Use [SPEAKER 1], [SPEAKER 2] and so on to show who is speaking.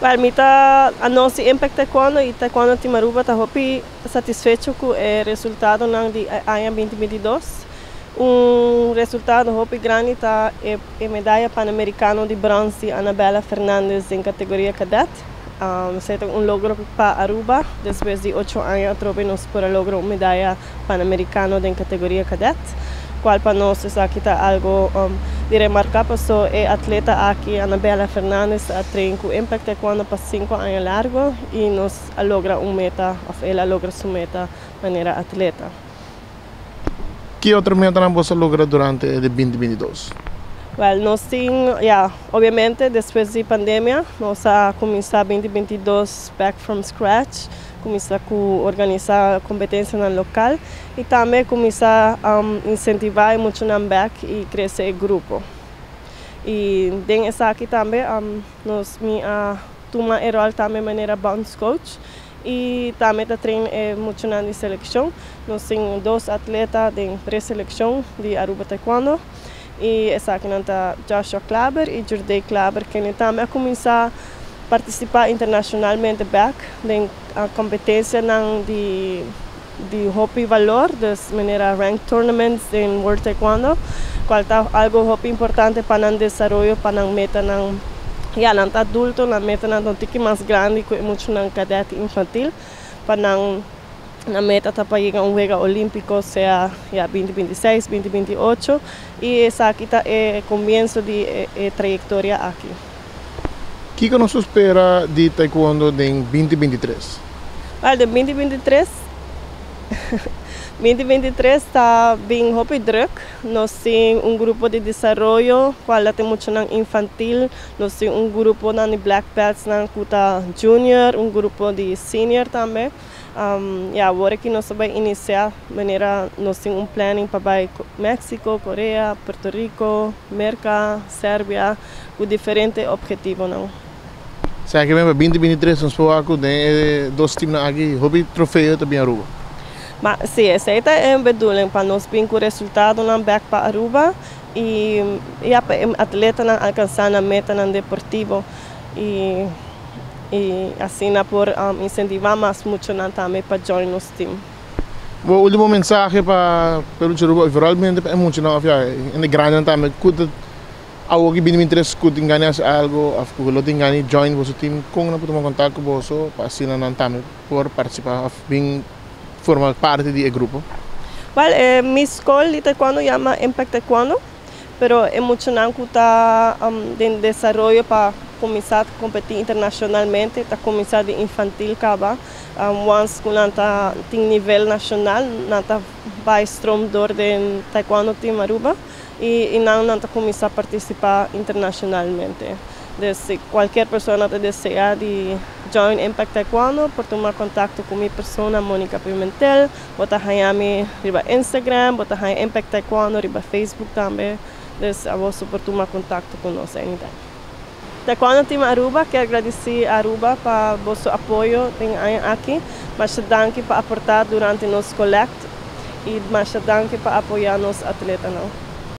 [SPEAKER 1] Well, mita ano si Impact Taekwondo e Taekwondo Team Aruba tá hopi satisfeito com o resultado ng di AIA 2022. Resultado hopi grande tá a medalha pan-americano de bronze Anabela Fernandes em categoria cadet. Ito logro para Aruba depois de 8 anos nos para logro medalha pan-americano em categoria cadet. Qual para nós aqui tá algo de remarcar, so atleta aqui Anabela Fernandes treina com Impact Taekwondo para 5 anos largo e nos logra meta, ela logra sua meta de maneira atleta.
[SPEAKER 2] Que outra meta não você logra durante 2022?
[SPEAKER 1] Well, nós temos, obviamente, depois da pandemia, nós começamos 2022 back from scratch, começar a organizar competência no local e também começar a incentivar muito no back e crescer o grupo. E dentro aqui também nós toma o rol também de maneira bounce coach e também treino muito na seleção. Nós temos 2 atletas de pré-seleção de Aruba Taekwondo. E essa aqui está Joshua Klaber e Jordi Klaber, que também começar a participar internacionalmente back na competência de hopi valor, de maneira ranked tournaments em World Taekwondo, qual está algo hopi importante para o desenvolvimento, para a meta não adulto, na meta não tique mais grande que muito na cadete infantil, para na meta está para chegar Juego Olímpico, seja 2026, 2028, e essa aqui está o começo de trajetória aqui.
[SPEAKER 2] O que você espera de Taekwondo em 2023?
[SPEAKER 1] Well, de 2023 está bem hopi druk. Nós temos grupo de desenvolvimento, qual tem muito na infantil, nós temos grupo de black belts na kuta junior, grupo de senior também. Agora que nós vamos iniciar, maneira nós temos planning para México, Coreia, Porto Rico, América, Sérvia, com diferentes objetivos.
[SPEAKER 2] Será que mesmo 2023 nós podemos ter 2 times aqui, hobby troféu também Aruba?
[SPEAKER 1] Mas sim, essa é a bedoeling para nós vir com o resultado na back para Aruba e atleta não alcançar na meta na deportivo e assim por incentivar mais muito também para join nos time.
[SPEAKER 2] O último mensagem para pelo Aruba, realmente é muito não é grande também, quando algo que 2023 quando enganas algo, afco lo engani join vosso time, com na podemos contar com vosso para assim não também por participar bem formar parte do grupo.
[SPEAKER 1] Well, minha escola de Taekwondo chama Impact Taekwondo, pero é muito não que está em desenvolvimento para começar a competir internacionalmente, está começar de infantil acaba, once que não está tem nível nacional, não está vai stromdor de Taekwondo Team Aruba e não está começar a participar internacionalmente. Se qualquer pessoa que deseja de join Impact Taekwondo, por tomar contato com minha pessoa, Mônica Pimentel, bota aí riba Instagram, bota aí Impact Taekwondo, riba Facebook também, a você por tomar contato conosco anytime. Taekwondo Team Aruba, quero agradecer a Aruba para o vosso apoio aqui, mas danke para aportar durante nosso collect e mas danke para apoiar nos atletas.